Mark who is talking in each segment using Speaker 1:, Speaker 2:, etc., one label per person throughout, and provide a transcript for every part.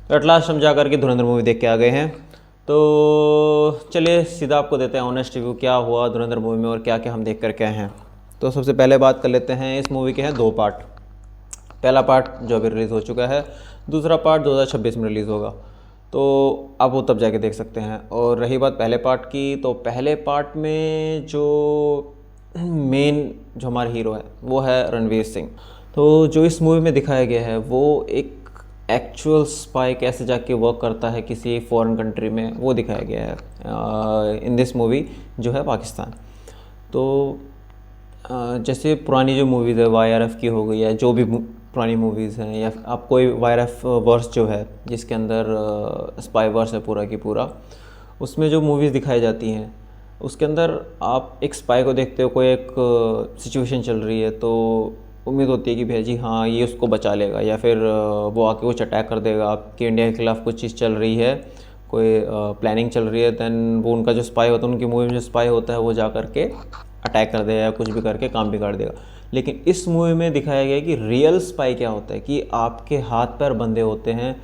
Speaker 1: तो at last हम जा करके धुरंधर मूवी देख के आ गए हैं। तो चलिए सीधा आपको देते हैं ऑनेस्ट रिव्यू क्या हुआ धुरंधर मूवी में और क्या क्या हम देख कर के आए हैं। तो सबसे पहले बात कर लेते हैं, इस मूवी के हैं 2 पार्ट। पहला पार्ट जो अभी रिलीज़ हो चुका है, दूसरा पार्ट 2026 में रिलीज़ होगा, तो आप वो तब जाके देख सकते हैं। और रही बात पहले पार्ट की, तो पहले पार्ट में जो मेन जो हमारा हीरो है वो है रणवीर सिंह। तो जो इस मूवी में दिखाया गया है वो एक एक्चुअल स्पाई कैसे जाके वर्क करता है किसी फॉरेन कंट्री में, वो दिखाया गया है इन दिस मूवी जो है पाकिस्तान। तो जैसे पुरानी जो मूवीज़ है YRF की हो गई है, जो भी पुरानी मूवीज़ हैं, या आप कोई YRF वर्स जो है जिसके अंदर स्पाई वर्स है पूरा की पूरा, उसमें जो मूवीज़ दिखाई जाती हैं उसके अंदर आप एक स्पाई को देखते हो, कोई एक सिचुएशन चल रही है तो उम्मीद होती है कि भैया जी हाँ ये उसको बचा लेगा, या फिर वो आके कुछ अटैक कर देगा, आपके इंडिया के खिलाफ कुछ चीज़ चल रही है, कोई प्लानिंग चल रही है, दैन वो उनका जो स्पाई होता है, उनकी मूवी में जो स्पाई होता है वो जा करके अटैक कर देगा या कुछ भी करके काम बिगाड़ देगा। लेकिन इस मूवी में दिखाया गया है कि रियल स्पाई क्या होता है, कि आपके हाथ पैर बंधे होते हैं,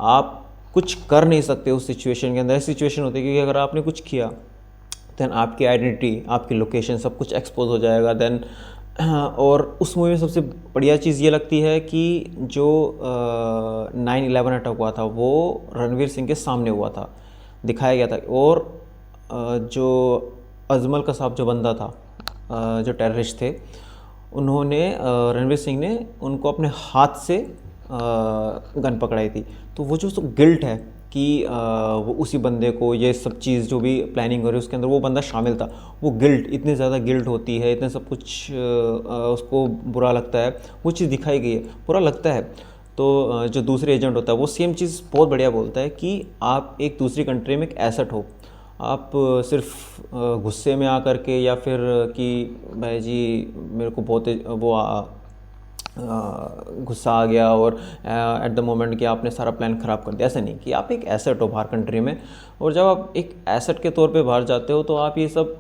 Speaker 1: आप कुछ कर नहीं सकते उस सिचुएशन के अंदर। सिचुएशन होती है कि अगर आपने कुछ किया देन आपकी आइडेंटिटी, आपकी लोकेशन, सब कुछ एक्सपोज हो जाएगा। देन और उस मूवी में सबसे बढ़िया चीज़ ये लगती है कि जो 9/11 अटैक हुआ था वो रणवीर सिंह के सामने हुआ था, दिखाया गया था। और जो अजमल कसाब जो बंदा था, जो टेररिस्ट थे, उन्होंने रणवीर सिंह ने उनको अपने हाथ से गन पकड़ाई थी। तो वो जो गिल्ट है कि वो उसी बंदे को ये सब चीज़ जो भी प्लानिंग हो रही है उसके अंदर वो बंदा शामिल था, वो गिल्ट, इतनी ज़्यादा गिल्ट होती है, इतने सब कुछ उसको बुरा लगता है, वो चीज़ दिखाई गई है, बुरा लगता है। तो जो दूसरे एजेंट होता है वो सेम चीज़ बहुत बढ़िया बोलता है कि आप एक दूसरी कंट्री में एक एसेट हो, आप सिर्फ गुस्से में आकर के या फिर कि भाई जी मेरे को बहुत वो गुस्सा आ गया और एट द मोमेंट कि आपने सारा प्लान ख़राब कर दिया, ऐसा नहीं, कि आप एक एसेट हो बाहर कंट्री में, और जब आप एक एसेट के तौर पे बाहर जाते हो तो आप ये सब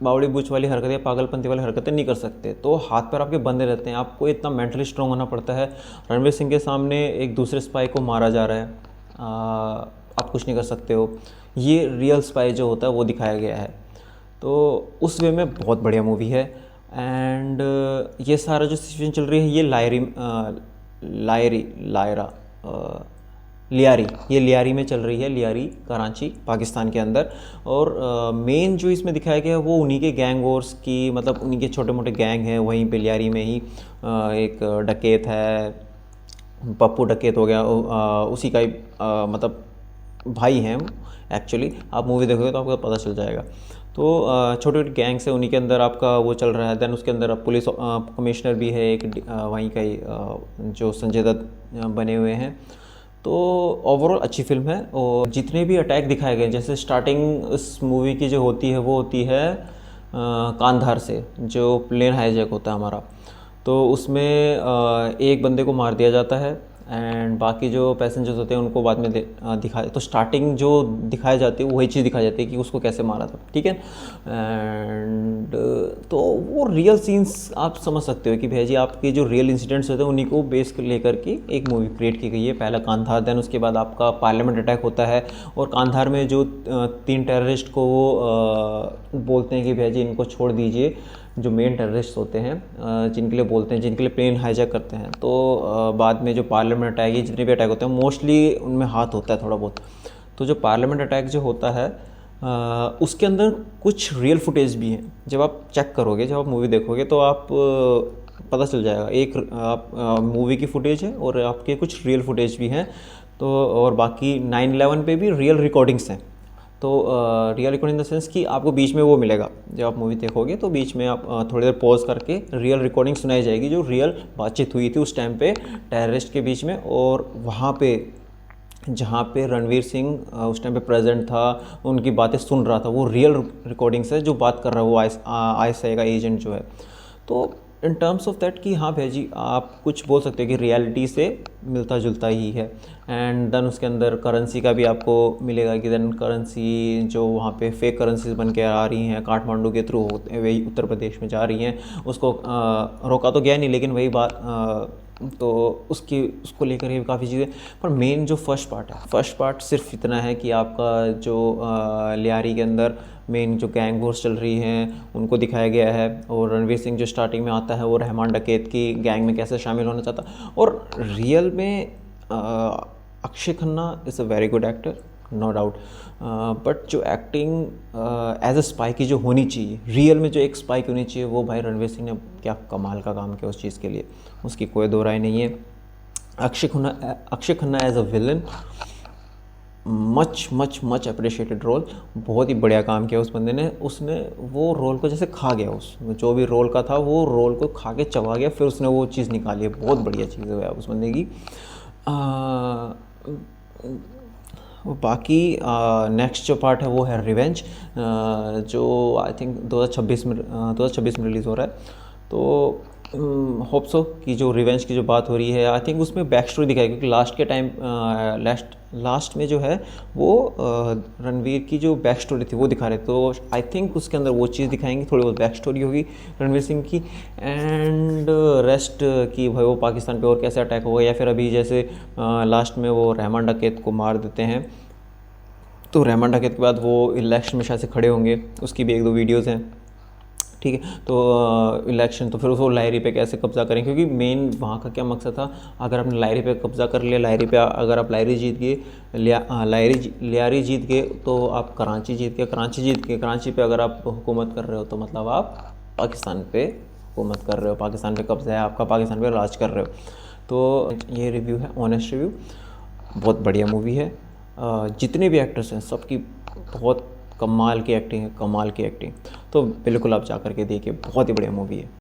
Speaker 1: बावड़ी बूच वाली हरकतें या पागलपंती वाली हरकतें नहीं कर सकते। तो हाथ पैर आपके बंधे रहते हैं, आपको इतना मेंटली स्ट्रांग होना पड़ता है। रणवीर सिंह के सामने एक दूसरे स्पाई को मारा जा रहा है, आप कुछ नहीं कर सकते हो, ये रियल स्पाई जो होता है वो दिखाया गया है। तो उस वे में बहुत बढ़िया मूवी है। एंड ये सारा जो सिचुएशन चल रही है ये लियारी में चल रही है, लियारी कराची पाकिस्तान के अंदर। और मेन जो इसमें दिखाया गया है वो उन्हीं के गैंग वॉर्स की, मतलब उन्हीं के छोटे मोटे गैंग हैं वहीं पे लियारी में ही। एक डकैत है, पप्पू डकैत हो गया, उसी का ही मतलब भाई हैं एक्चुअली, आप मूवी देखोगे तो आपको पता चल जाएगा। तो छोटे छोटे गैंग्स है, उन्हीं के अंदर आपका वो चल रहा है। देन उसके अंदर पुलिस कमिश्नर भी है एक, वहीं का ही जो संजय दत्त बने हुए हैं। तो ओवरऑल अच्छी फिल्म है। और जितने भी अटैक दिखाए गए, जैसे स्टार्टिंग इस मूवी की जो होती है वो होती है कांधार से, जो प्लेन हाईजैक होता है हमारा, तो उसमें एक बंदे को मार दिया जाता है एंड बाकी जो पैसेंजर्स होते हैं उनको बाद में दिखाए। तो स्टार्टिंग जो दिखाई जाती है वही चीज़ दिखाई जाती है कि उसको कैसे मारा था, ठीक है। एंड तो वो रियल सीन्स आप समझ सकते हो कि भैया जी आपके जो रियल इंसिडेंट्स होते हैं उन्हीं को बेस लेकर के एक मूवी क्रिएट की गई है। पहला कांधार, देन उसके बाद आपका पार्लियामेंट अटैक होता है, और कांधार में जो 3 टेररिस्ट को वो बोलते हैं कि भैया जी इनको छोड़ दीजिए, जो मेन टेररिस्ट होते हैं जिनके लिए बोलते हैं, जिनके लिए प्लेन हाईजैक करते हैं। तो बाद में जो पार्लियामेंट अटैक, ये जितने भी अटैक होते हैं मोस्टली उनमें हाथ होता है थोड़ा बहुत। तो जो पार्लियामेंट अटैक जो होता है उसके अंदर कुछ रियल फुटेज भी हैं, जब आप चेक करोगे, जब आप मूवी देखोगे तो आप पता चल जाएगा। एक आप मूवी की फुटेज है और आपके कुछ रियल फुटेज भी हैं। तो और बाकी 9/11 पे भी रियल रिकॉर्डिंग्स हैं। तो real recording in the sense कि आपको बीच में वो मिलेगा, जब आप मूवी देखोगे तो बीच में आप थोड़ी देर पॉज करके रियल रिकॉर्डिंग सुनाई जाएगी, जो रियल बातचीत हुई थी उस टाइम पे टेररिस्ट के बीच में। और वहाँ पे जहाँ पे रणवीर सिंह उस टाइम पे प्रेजेंट था, उनकी बातें सुन रहा था, वो रियल रिकॉर्डिंग्स है जो बात कर रहा है वो ISI का एजेंट जो है। तो इन टर्म्स ऑफ दैट कि हाँ भैया जी आप कुछ बोल सकते हो कि रियलिटी से मिलता जुलता ही है। एंड देन उसके अंदर करेंसी का भी आपको मिलेगा कि देन करेंसी जो वहाँ पे फेक करेंसीज बन के आ रही हैं काठमांडू के थ्रू, वही उत्तर प्रदेश में जा रही हैं, उसको रोका तो गया नहीं, लेकिन वही बात तो उसको लेकर भी काफ़ी चीज़ें। पर मेन जो फर्स्ट पार्ट सिर्फ इतना है कि आपका जो लियारी के अंदर मेन जो गैंग वॉर्स चल रही हैं उनको दिखाया गया है, और रणवीर सिंह जो स्टार्टिंग में आता है वो रहमान डकैत की गैंग में कैसे शामिल होना चाहता। और रियल में Akshay Khanna is a very good actor, no doubt, but जो एक्टिंग एज अ स्पाई की जो होनी चाहिए, रियल में जो एक स्पाई की होनी चाहिए, वो भाई रणवीर सिंह ने क्या कमाल का काम किया उस चीज़ के लिए, उसकी कोई दो राय नहीं है। Akshay Khanna as a villain, much much much appreciated role, बहुत ही बढ़िया काम किया उस बंदे ने। उसने वो रोल को जैसे खा गया, उस जो भी रोल का था वो रोल को खा के चबा गया, फिर उसने वो चीज़ निकाली है, बहुत बढ़िया चीज़ है उस बंदे की। बाकी नेक्स्ट जो पार्ट है वो है रिवेंज, जो आई थिंक 2026 में रिलीज़ हो रहा है। तो होप सो कि जो रिवेंज की जो बात हो रही है, आई थिंक उसमें बैक स्टोरी दिखाई, क्योंकि लास्ट में जो है वो रणवीर की जो बैक स्टोरी थी वो दिखा रहे, तो आई थिंक उसके अंदर वो चीज़ दिखाएंगे, थोड़ी बहुत बैक स्टोरी होगी रणवीर सिंह की, एंड रेस्ट की भाई वो पाकिस्तान पे और कैसे अटैक होगा, या फिर अभी जैसे लास्ट में वो रहमान डकैत को मार देते हैं, तो रहमान डकैत के बाद वो इलेक्शन में शायद से खड़े होंगे, उसकी भी एक दो वीडियोज़ हैं, ठीक है। तो इलेक्शन, तो फिर उसको लायरी पे कैसे कब्जा करें, क्योंकि मेन वहाँ का क्या मकसद था, अगर आपने लायरी पे कब्जा कर लिया, लायरी पे अगर आप लायरी जीत गए, लियारी जीत गए, तो आप कराची जीत गए, कराची पे अगर आप हुकूमत कर रहे हो, तो मतलब आप पाकिस्तान पे हुकूमत कर रहे हो, पाकिस्तान पे कब्जा है आपका, पाकिस्तान पे राज कर रहे हो। तो ये रिव्यू है, ऑनेस्ट रिव्यू, बहुत बढ़िया मूवी है। जितने भी एक्टर्स हैं सबकी बहुत कमाल की एक्टिंग है, तो बिल्कुल आप जा कर के देखिए, बहुत ही बढ़िया मूवी है।